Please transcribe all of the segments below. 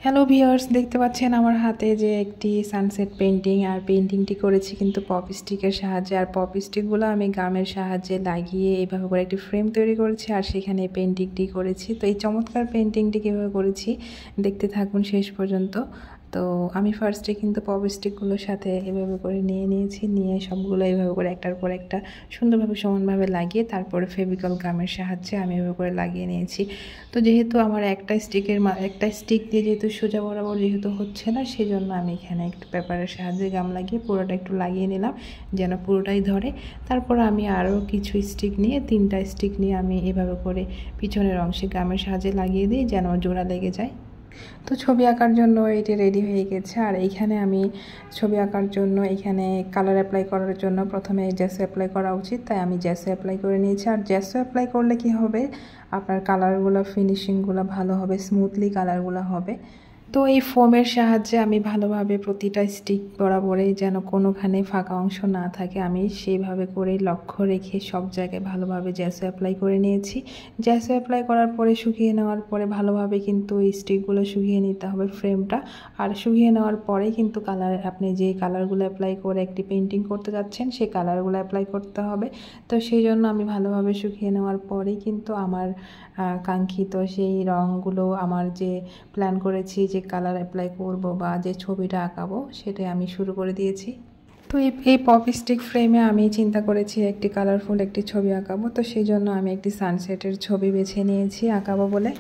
Hello viewers, দেখতে পাচ্ছেন আমার হাতে যে একটি সানসেট পেন্টিং, আর পেন্টিংটি করেছি কিন্তু পপ স্টিকের সাহায্যে। আর পপ স্টিকগুলো আমি গামের সাহায্যে লাগিয়ে এইভাবে করে একটি ফ্রেম তৈরি করেছি, আর সেখানে পেন্টিংটি করেছি। তো এই চমৎকার পেন্টিংটি কীভাবে করেছি দেখতে থাকুন শেষ পর্যন্ত। তো আমি ফার্স্টে কিন্তু পপ স্টিকগুলোর সাথে এভাবে করে নিয়ে সবগুলো এভাবে করে একটার পর একটা সুন্দরভাবে সমানভাবে লাগিয়ে তারপরে ফেভিকল গামের সাহায্যে আমি এভাবে করে লাগিয়ে নিয়েছি। তো যেহেতু আমার একটা স্টিক দিয়ে যেহেতু সোজা বরাবর যেহেতু হচ্ছে না, সেজন্য আমি এখানে একটু পেপারের সাহায্যে গাম লাগিয়ে পুরোটা একটু লাগিয়ে নিলাম যেন পুরোটাই ধরে। তারপর আমি আরও কিছু স্টিক নিয়ে 3টা স্টিক নিয়ে আমি এভাবে করে পিছনের অংশে গামের সাহায্যে লাগিয়ে দিই যেন জোড়া লেগে যায়। তো ছবি আঁকার জন্য এটি রেডি হয়ে গেছে। আর এইখানে আমি ছবি আঁকার জন্য এখানে কালার অ্যাপ্লাই করার জন্য প্রথমে জ্যাসো অ্যাপ্লাই করা উচিত, তাই আমি জ্যাসো অ্যাপ্লাই করে নিয়েছি। আর জ্যাসো অ্যাপ্লাই করলে কি হবে, আপনার কালারগুলো ফিনিশিংগুলো ভালো হবে, স্মুথলি কালারগুলো হবে। তো এই ফোমের সাহায্যে আমি ভালোভাবে প্রতিটা স্টিক বরাবরই যেন কোনোখানে ফাঁকা অংশ না থাকে, আমি সেইভাবে করে লক্ষ্য রেখে সব জায়গায় ভালোভাবে জ্যাসো অ্যাপ্লাই করে নিয়েছি। জ্যাসো অ্যাপ্লাই করার পরে শুকিয়ে নেওয়ার পরে ভালোভাবে কিন্তু এই স্টিকগুলো শুকিয়ে নিতে হবে, ফ্রেমটা। আর শুকিয়ে নেওয়ার পরে কিন্তু আপনি যে কালারগুলো অ্যাপ্লাই করে একটি পেন্টিং করতে যাচ্ছেন সেই কালারগুলো অ্যাপ্লাই করতে হবে। তো সেই জন্য আমি ভালোভাবে শুকিয়ে নেওয়ার পরেই কিন্তু আমার কাঙ্ক্ষিত সেই রঙগুলো, আমার যে প্ল্যান করেছি যে কালার অ্যাপ্লাই করব বা যে ছবিটা আঁকাবো, সেটাই আমি শুরু করে দিয়েছি। তো এই পপ স্টিক ফ্রেমে আমি চিন্তা করেছি একটি কালারফুল একটি ছবি আঁকাবো। তো সেই জন্য আমি একটি সানসেটের ছবি বেছে নিয়েছি আঁকাবো বলে।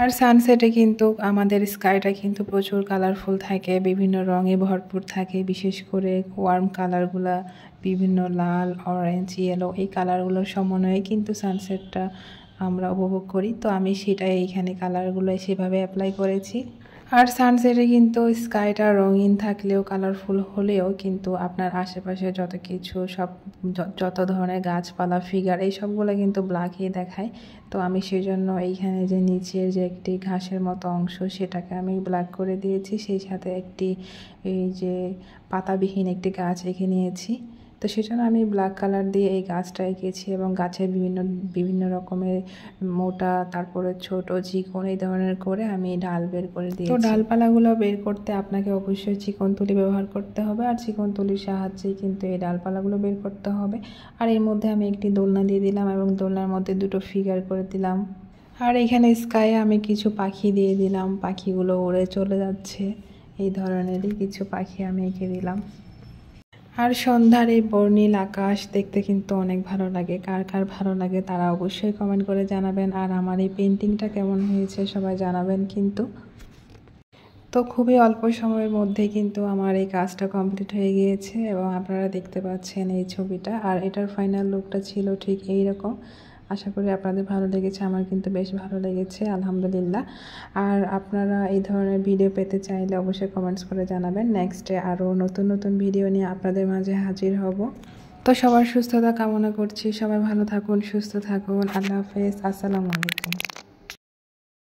আর সানসেটে কিন্তু আমাদের স্কাইটা কিন্তু প্রচুর কালারফুল থাকে, বিভিন্ন রঙে ভরপুর থাকে, বিশেষ করে ওয়ার্ম কালারগুলা, বিভিন্ন লাল, অরেঞ্জ, ইয়েলো, এই কালারগুলোর সমন্বয়ে কিন্তু সানসেটটা আমরা উপভোগ করি। তো আমি সেটাই এইখানে কালারগুলো সেভাবে অ্যাপ্লাই করেছি। আর সানসেটে কিন্তু স্কাইটা রঙিন থাকলেও, কালারফুল হলেও কিন্তু আপনার আশেপাশে যত কিছু যত ধরনের গাছপালা, ফিগার, এই সবগুলো কিন্তু ব্ল্যাকই দেখায়। তো আমি সেজন্য এইখানে যে নিচের যে একটি ঘাসের মতো অংশ, সেটাকে আমি ব্ল্যাক করে দিয়েছি, সেই সাথে একটি এই যে পাতাবিহীন একটি গাছ এঁকে নিয়েছি। তো সেজন্য আমি ব্ল্যাক কালার দিয়ে এই গাছটা এঁকেছি, এবং গাছের বিভিন্ন রকমের মোটা, তারপরে ছোট, চিকন, এই ধরনের করে আমি ডাল বের করে দিয়েছি। তো ডালপালাগুলো বের করতে আপনাকে অবশ্যই চিকন তুলি ব্যবহার করতে হবে, আর চিকন তুলির সাহায্যেই কিন্তু এই ডালপালাগুলো বের করতে হবে। আর এর মধ্যে আমি একটি দোলনা দিয়ে দিলাম, এবং দোলনার মধ্যে 2টো ফিগার করে দিলাম। আর এখানে স্কাইয়ে আমি কিছু পাখি দিয়ে দিলাম, পাখিগুলো উড়ে চলে যাচ্ছে, এই ধরনেরই কিছু পাখি আমি এঁকে দিলাম। আর সন্ধ্যার এই বর্ণিল আকাশ দেখতে কিন্তু অনেক ভালো লাগে। কার কার ভালো লাগে তারা অবশ্যই কমেন্ট করে জানাবেন। আর আমার এই পেন্টিংটা কেমন হয়েছে সবাই জানাবেন কিন্তু। তো খুবই অল্প সময়ের মধ্যে কিন্তু আমার এই কাজটা কমপ্লিট হয়ে গিয়েছে, এবং আপনারা দেখতে পাচ্ছেন এই ছবিটা। আর এটার ফাইনাল লুকটা ছিল ঠিক এই রকম। আশা করি আপনাদের ভালো লেগেছে, আমার কিন্তু বেশ ভালো লেগেছে, আলহামদুলিল্লাহ। আর আপনারা এই ধরনের ভিডিও পেতে চাইলে অবশ্যই কমেন্টস করে জানাবেন। নেক্সটে আরও নতুন নতুন ভিডিও নিয়ে আপনাদের মাঝে হাজির হব। তো সবার সুস্থতা কামনা করছি, সবাই ভালো থাকুন, সুস্থ থাকুন। আল্লাহ হাফেজ, আসসালামু আলাইকুম।